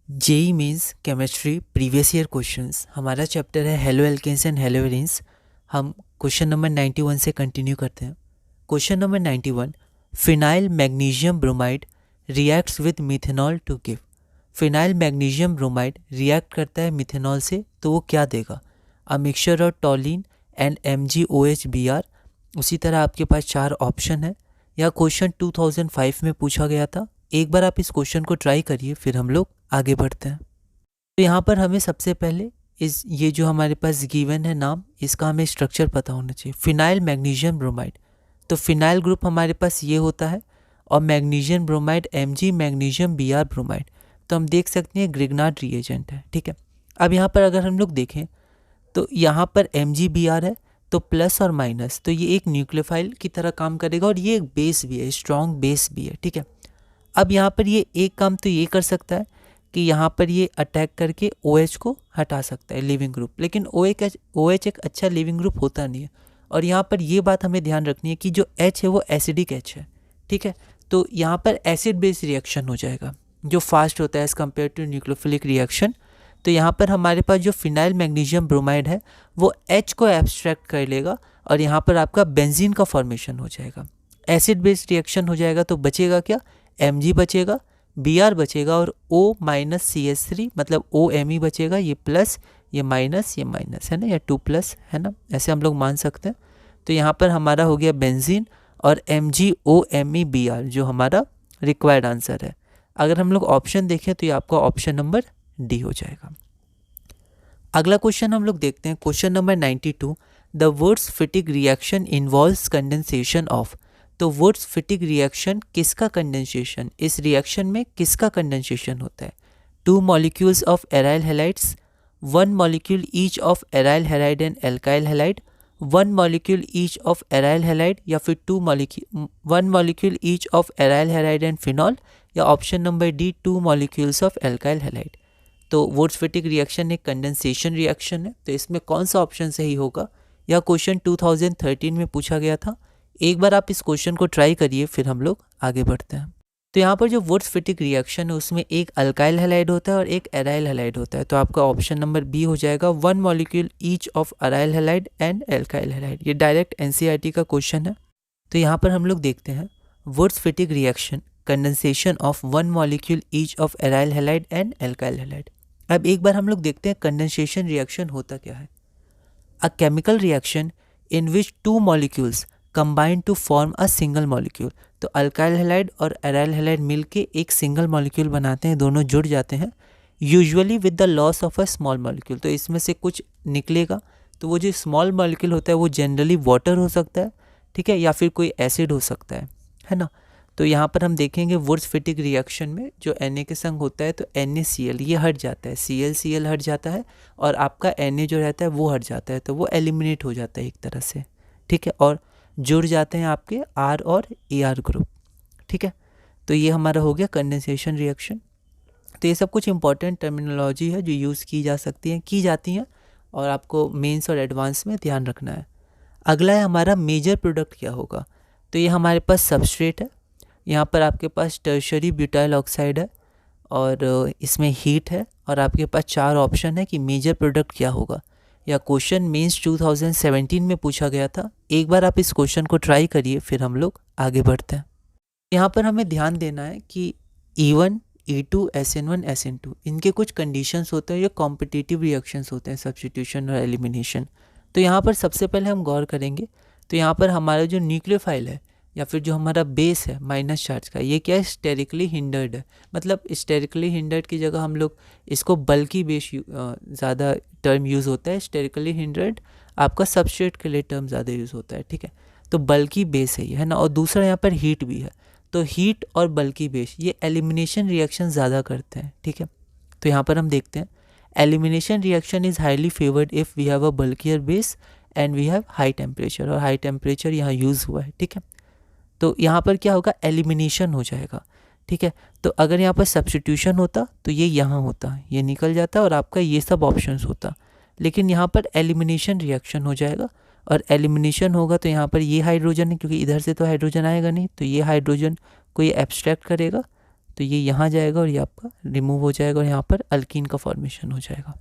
JEE mains chemistry previous year questions. हमारा chapter है haloalkanes and haloarenes. हम question number 91 से continue करते हैं। Question number 91, phenyl magnesium bromide reacts with methanol to give. Phenyl magnesium bromide react करता है methanol से तो वो क्या देगा? A mixture of toluene and MgOH Br। उसी तरह आपके पास चार ऑप्शन है। यह क्वेश्चन 2005 में पूछा गया था। एक बार आप इस क्वेश्चन को ट्राई करिए, फिर हम लोग आगे बढ़ते हैं। तो यहाँ पर हमें सबसे पहले ये जो हमारे पास गिवन है नाम, इसका हमें स्ट्रक्चर पता होना चाहिए। फिनाइल मैग्नीशियम ब्रोमाइड, तो फिनाइल ग्रुप हमारे पास ये होता है और magnesium bromide Mg magnesium Br bromide. तो हम देख सकते हैं ग्रिग्नार्ड रिएजेंट है, ठीक है। अब यहाँ पर अगर हम लोग देखें तो यहाँ पर MgBr है तो प्लस और माइनस, तो ये एक न्यूक्लियोफाइल की तरह काम करेगा और ये एक बेस भी है, स्ट्रॉन्ग बेस भी है, ठीक है। अब यहाँ पर ये एक काम तो ये कर सकता है कि यहाँ पर ये अटैक करके OH को हटा सकता है लिविंग ग्रुप, लेकिन OH एक अच्छा लिविंग ग्रुप होता नहीं है। और यहाँ पर ये बात हमें ध्यान रखनी है कि जो H है वो एसिडिक H है, ठीक है। तो यहाँ पर एसिड बेस रिएक्शन हो जाएगा जो फास्ट होता है as compare to nucleophilic reaction. तो यहाँ पर हमारे पास जो फिनाइल मैग्नीशियम ब्रोमाइड है वो H को एब्स्ट्रैक्ट कर लेगा और यहाँ पर आपका बेंजीन का फॉर्मेशन हो जाएगा, एसिड बेस्ड रिएक्शन हो जाएगा। तो बचेगा क्या? Mg बचेगा, Br बचेगा और O माइनस CH3 मतलब OMe बचेगा। ये प्लस ये माइनस है ना, या 2 प्लस है ना, ऐसे हम लोग मान सकते हैं। तो यहाँ पर हमारा हो गया बेंजीन और MgOMe Br जो हमारा रिक्वायर्ड आंसर है। अगर हम लोग ऑप्शन देखें तो ये आपका ऑप्शन नंबर डी हो जाएगा। अगला क्वेश्चन हम लोग देखते हैं, question number 92, the Wurtz Fittig reaction involves condensation of. तो वुड्स फिटिक रिएक्शन किसका कंडेंसेशन, इस रिएक्शन में किसका कंडेंसेशन होता है? 2 molecules of aryl halides, 1 molecule each of aryl halide and alkyl halide, 1 molecule each of aryl halide, या फिर 1 molecule each of aryl halide and phenol, या option number D 2 molecules of alkyl halide. तो Wurtz Fittig reaction एक condensation reaction है, तो इसमें कौन सा ऑप्शन सही होगा? यह क्वेश्चन 2013 में पूछा गया था। एक बार आप इस क्वेश्चन को ट्राई करिए, फिर हम लोग आगे बढ़ते हैं। तो यहाँ पर जो वुड्स फिटिक रिएक्शन है उसमें एक अल्काइल हैलाइड होता है और एक एराइल हैलाइड होता है। तो आपका ऑप्शन नंबर बी हो जाएगा, 1 molecule each of aryl halide and alkyl halide. ये डायरेक्ट NCERT का क्वेश्चन है। तो यहाँ पर हम लोग देखते हैं Wurtz Fittig reaction condensation of 1 molecule each of aryl halide and alkyl halide. अब एक बार हम लोग देखते हैं कंडेंसेशन रिएक्शन होता क्या है। A chemical reaction in which 2 molecules combine to form a single molecule. तो अल्काइल हैलाइड और एराइल हैलाइड मिलके एक सिंगल मॉलिक्यूल बनाते हैं, दोनों जुड़ जाते हैं, usually with the loss of a small molecule. तो इसमें से कुछ निकलेगा, तो वो जो स्मॉल मॉलिक्यूल होता है वो जनरली वाटर हो सकता है, ठीक है, या फिर कोई एसिड हो सकता है ना। तो यहाँ पर हम देखेंगे वुड्स फिटिक रिएक्शन में जो Na के संग होता है तो NaCl ये हट जाता है, Cl हट जाता है और आपका Na जो रहता है वो हट जाता है, तो वो एलिमिनेट हो जाता है एक तरह से, ठीक है, और जुड़ जाते हैं आपके R और Ar ग्रुप, ठीक है। तो ये हमारा हो गया कंडेंसेशन रिएक्शन। तो ये सब कुछ इंपॉर्टेंट टर्मिनोलॉजी है जो यूज़ की जाती हैं और आपको मेंस और एडवांस में ध्यान रखना है। अगला है हमारा मेजर प्रोडक्ट क्या होगा। तो ये हमारे पास सबस्ट्रेट है, यहाँ पर आपके पास टर्शरी ब्यूटाइल ऑक्साइड है और इसमें हीट है और आपके पास चार ऑप्शन है कि मेजर प्रोडक्ट क्या होगा। यह क्वेश्चन मेंस 2017 में पूछा गया था। एक बार आप इस क्वेश्चन को ट्राई करिए, फिर हम लोग आगे बढ़ते हैं। यहाँ पर हमें ध्यान देना है कि E1, E2, SN1, SN2 इनके कुछ कंडीशंस होते हैं, ये कॉम्पिटिटिव रिएक्शंस होते हैं, सब्स्टिट्यूशन और एलिमिनेशन। तो यहाँ पर सबसे पहले हम गौर करेंगे, तो यहाँ पर हमारा जो न्यूक्लियोफाइल है या फिर जो हमारा बेस है माइनस चार्ज का, ये क्या है? स्टेरिकली हिंडर्ड है। मतलब स्टेरिकली हिंडर्ड की जगह हम लोग इसको बल्कि बेस ज़्यादा टर्म यूज़ होता है। स्टेरिकली हिंडर्ड आपका सबस्ट्रेट के लिए टर्म ज़्यादा यूज़ होता है, ठीक है। तो बल्कि बेस है ना, और दूसरा यहाँ पर हीट भी है। तो हीट और बल्कि बेस ये एलिमिनेशन रिएक्शन ज़्यादा करते हैं, ठीक है। तो यहाँ पर हम देखते हैं elimination reaction is highly favoured if we have a bulkier base and we have high temperature, और हाई टेम्परेचर यहाँ यूज़ हुआ है, ठीक है। तो यहाँ पर क्या होगा? एलिमिनेशन हो जाएगा, ठीक है। तो अगर यहाँ पर सब्स्टिट्यूशन होता तो ये यहाँ होता, ये निकल जाता और आपका ये सब ऑप्शंस होता, लेकिन यहाँ पर एलिमिनेशन रिएक्शन हो जाएगा और एलिमिनेशन होगा तो यहाँ पर ये हाइड्रोजन है, क्योंकि इधर से तो हाइड्रोजन आएगा नहीं, तो ये हाइड्रोजन को ये एब्स्ट्रैक्ट करेगा, तो ये यहाँ जाएगा और ये आपका रिमूव हो जाएगा और यहाँ पर अल्कीन का फॉर्मेशन हो जाएगा।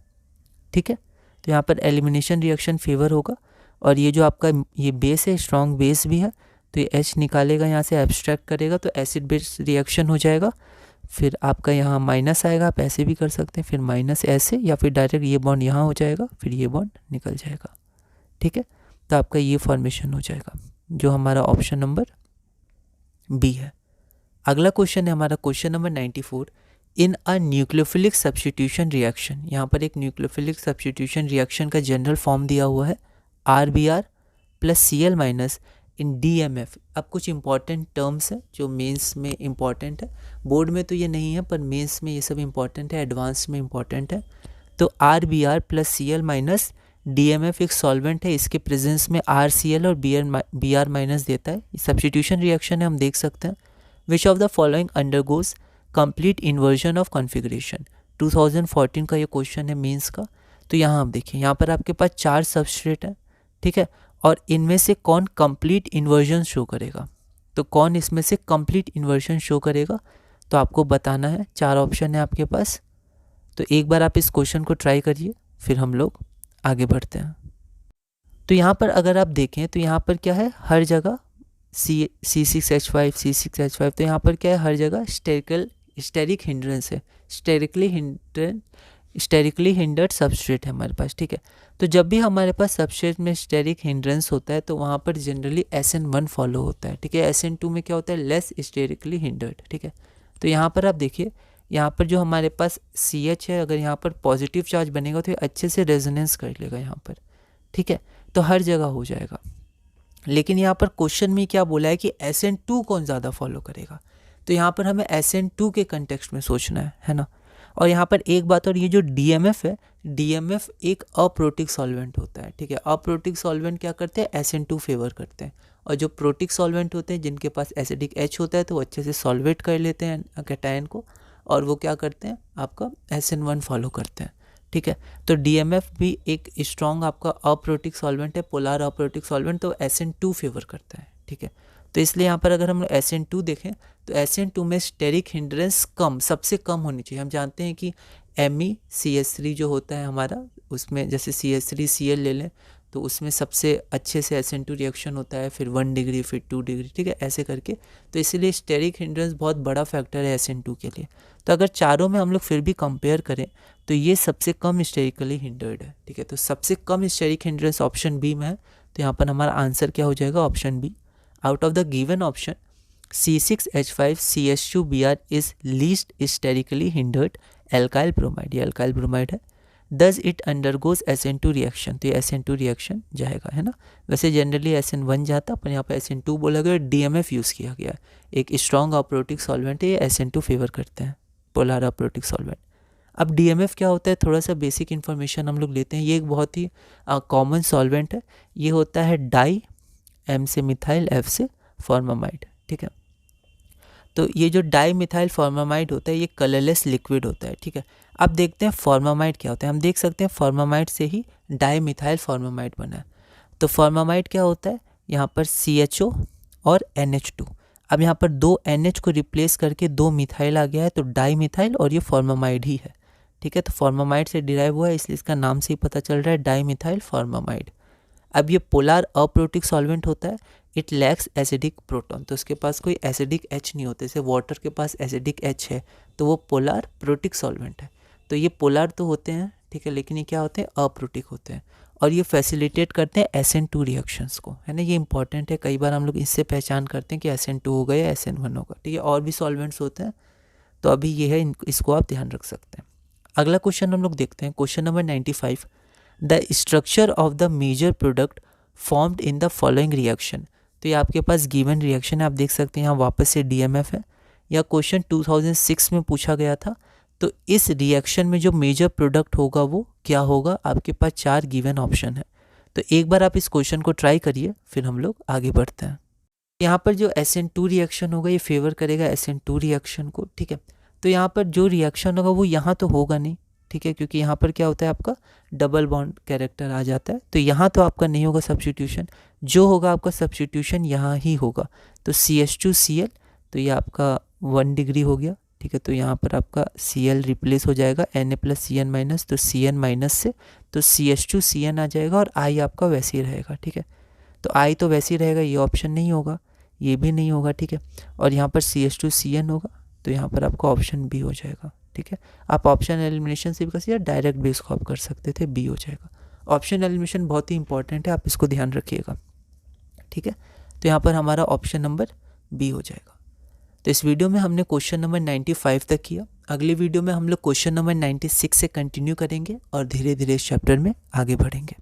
ठीक है, तो यहाँ पर एलिमिनेशन रिएक्शन फेवर होगा और ये जो आपका ये बेस है स्ट्रॉन्ग बेस भी है, तो ये H निकालेगा यहाँ से, एब्स्ट्रैक्ट करेगा तो एसिड बेस रिएक्शन हो जाएगा। फिर आपका यहाँ माइनस आएगा, आप ऐसे भी कर सकते हैं, फिर माइनस ऐसे या फिर डायरेक्ट ये बॉन्ड यहाँ हो जाएगा, फिर ये बॉन्ड निकल जाएगा। ठीक है, तो आपका ये फॉर्मेशन हो जाएगा जो हमारा ऑप्शन नंबर बी है। अगला क्वेश्चन है हमारा क्वेश्चन नंबर 94। इन अ न्यूक्लियोफिलिक सब्स्टिट्यूशन रिएक्शन, यहाँ पर एक न्यूक्लियोफिलिक सब्स्टिट्यूशन रिएक्शन का जनरल फॉर्म दिया हुआ है RBr प्लस Cl माइनस इन DMF। अब कुछ इंपॉर्टेंट टर्म्स है जो मेंस में इंपॉर्टेंट है, बोर्ड में तो ये नहीं है पर मेंस में ये सब इंपॉर्टेंट है, एडवांस में इंपॉर्टेंट है। तो RBr plus Cl minus DMF एक सॉल्वेंट है, इसके प्रेजेंस में RCl और Br माइनस देता है। सब्स्टिट्यूशन रिएक्शन है, हम देख सकते हैं। Which of the following undergoes complete inversion of configuration. 2014 का ये क्वेश्चन है मेंस का। तो यहाँ आप देखिए, यहाँ पर आपके पास 4 सबस्ट्रेट है, ठीक है, और इनमें से कौन कंप्लीट इन्वर्जन शो करेगा, तो कौन इसमें से कंप्लीट इन्वर्जन शो करेगा, तो आपको बताना है। 4 ऑप्शन है आपके पास, तो एक बार आप इस क्वेश्चन को ट्राई करिए, फिर हम लोग आगे बढ़ते हैं। तो यहाँ पर अगर आप देखें तो यहाँ पर क्या है, हर जगह C6H5 C6H5, तो यहाँ पर क्या है, हर जगह स्टेरिक हिंड्रेंस है, स्टेरिकली हिंडर्ड सबस्ट्रेट है हमारे पास। ठीक है, तो जब भी हमारे पास सबस्ट्रेट में स्टेरिक हिंड्रेंस होता है तो वहाँ पर जनरली SN1 फॉलो होता है। ठीक है, SN2 में क्या होता है, लेस स्टेरिकली हिंडर्ड। ठीक है, तो यहाँ पर आप देखिए, यहाँ पर जो हमारे पास CH है, अगर यहाँ पर पॉजिटिव चार्ज बनेगा तो ये अच्छे से रेजोनेंस कर लेगा यहाँ पर। ठीक है, तो हर जगह हो जाएगा। लेकिन यहाँ पर क्वेश्चन में क्या बोला है कि SN2 कौन ज़्यादा फॉलो करेगा, तो यहाँ पर हमें SN2 के कंटेक्स्ट में सोचना है ना। और यहाँ पर एक बात और, ये जो DMF है, DMF एक अप्रोटिक सॉल्वेंट होता है। ठीक है, अप्रोटिक सॉल्वेंट क्या करते हैं, SN2 फेवर करते हैं, और जो प्रोटिक सॉल्वेंट होते हैं जिनके पास एसिडिक H होता है तो वो अच्छे से सॉल्वेट कर लेते हैं कैटायन को, और वो क्या करते हैं, आपका SN1 फॉलो करते हैं। ठीक है, तो DMF भी एक स्ट्रॉन्ग आपका अप्रोटिक सॉल्वेंट है, पोलर अप्रोटिक सॉल्वेंट, तो SN2 फेवर करता है। ठीक है, तो इसलिए यहाँ पर अगर हम SN2 देखें तो SN2 में स्टेरिक हिंड्रेंस कम, सबसे कम होनी चाहिए। हम जानते हैं कि MeCH3 जो होता है हमारा, उसमें जैसे CH3Cl ले लें तो उसमें सबसे अच्छे से SN2 रिएक्शन होता है, फिर 1 डिग्री फिर 2 डिग्री, ठीक है, ऐसे करके। तो इसीलिए स्टेरिक हिंड्रेंस बहुत बड़ा फैक्टर है SN2 के लिए। तो अगर चारों में हम लोग फिर भी कंपेयर करें तो ये सबसे कम स्टेरिकली हिंडर्ड है। ठीक है, तो सबसे कम स्टेरिक हिंड्रेंस ऑप्शन बी में है, तो यहाँ पर हमारा आंसर क्या हो जाएगा, option B. Out of the given option C6H5CH2Br is least sterically hindered alkyl bromide, ये एल्काइल ब्रोमाइड है। Does it undergoes SN2 reaction, तो ये SN2 रिएक्शन जाएगा, है ना। वैसे जनरली SN1 जाता, पर यहाँ पर SN2 बोला गया, DMF यूज़ किया गया, एक स्ट्रॉन्ग अप्रोटिक सॉल्वेंट है, ये SN2 फेवर करते हैं, पोलर अप्रोटिक सॉल्वेंट। अब DMF क्या होता है, थोड़ा सा बेसिक इन्फॉर्मेशन हम लोग लेते हैं। ये एक बहुत ही कॉमन सॉल्वेंट है, ये होता है डाई, M से मिथाइल, F से फॉर्मामाइड। ठीक है, तो ये जो डाई मिथाइल फॉर्मामाइड होता है ये कलरलेस लिक्विड होता है। ठीक है, अब देखते हैं फॉर्मामाइड क्या होता है। हम देख सकते हैं फॉर्मामाइड से ही डाई मिथाइल फॉर्मामाइड बना है। तो फॉर्मामाइड क्या होता है, यहाँ पर CHO और NH2। अब यहाँ पर 2 NH को रिप्लेस करके 2 मिथाइल आ गया है, तो डाई मिथाइल और ये फॉर्मामाइड ही है। ठीक है, तो फॉर्मामाइड से डिराइव हुआ है, इसलिए इसका नाम से ही पता चल रहा है डाई मिथाइल फॉर्मामाइड। अब ये पोलर अप्रोटिक सॉल्वेंट होता है, इट लैक्स एसिडिक प्रोटॉन, तो उसके पास कोई एसिडिक H नहीं होता। जैसे वाटर के पास एसिडिक H है तो वो पोलर प्रोटिक सॉल्वेंट है। तो ये पोलर तो होते हैं, ठीक है, लेकिन ये क्या होते हैं, अप्रोटिक होते हैं, और ये फैसिलिटेट करते हैं SN2 रिएक्शंस को, है ना। ये इंपॉर्टेंट है, कई बार हम लोग इससे पहचान करते हैं कि SN2 होगा या SN1 होगा। ठीक है, और भी सॉल्वेंट्स होते हैं, तो अभी ये है, इसको आप ध्यान रख सकते हैं। अगला क्वेश्चन हम लोग देखते हैं, question number 95। The structure of the major product formed in the following reaction. तो ये आपके पास गिवन रिएक्शन है, आप देख सकते हैं यहाँ वापस से DMF है, या क्वेश्चन 2006 में पूछा गया था। तो इस रिएक्शन में जो मेजर प्रोडक्ट होगा वो क्या होगा, आपके पास 4 गिवन ऑप्शन है। तो एक बार आप इस क्वेश्चन को ट्राई करिए, फिर हम लोग आगे बढ़ते हैं। यहाँ पर जो SN2 रिएक्शन होगा ये फेवर करेगा SN2 रिएक्शन को। ठीक है, तो यहाँ पर जो रिएक्शन होगा वो यहाँ तो होगा नहीं, ठीक है, क्योंकि यहाँ पर क्या होता है, आपका डबल बॉन्ड कैरेक्टर आ जाता है, तो यहाँ तो आपका नहीं होगा सब्स्टिट्यूशन। जो होगा आपका सब्स्टिट्यूशन यहाँ ही होगा, तो CH2Cl, तो ये आपका 1 डिग्री हो गया, ठीक है। तो यहाँ पर आपका Cl रिप्लेस हो जाएगा Na+Cn-, तो Cn- से तो CH2Cn आ जाएगा और I आपका वैसे ही रहेगा, ठीक है। तो I तो वैसे ही रहेगा, ये ऑप्शन नहीं होगा, ये भी नहीं होगा, ठीक है। और यहाँ पर CH2Cn होगा, तो यहाँ पर आपका ऑप्शन बी हो जाएगा, ठीक है। आप ऑप्शन एलिमिनेशन से भी कर सकते हैं, डायरेक्ट भी इसको आप कर सकते थे, बी हो जाएगा। ऑप्शन एलिमिनेशन बहुत ही इंपॉर्टेंट है, आप इसको ध्यान रखिएगा, ठीक है। तो यहाँ पर हमारा ऑप्शन नंबर बी हो जाएगा। तो इस वीडियो में हमने क्वेश्चन नंबर 95 तक किया। अगली वीडियो में हम लोग क्वेश्चन नंबर 96 से कंटिन्यू करेंगे और धीरे धीरे इस चैप्टर में आगे बढ़ेंगे।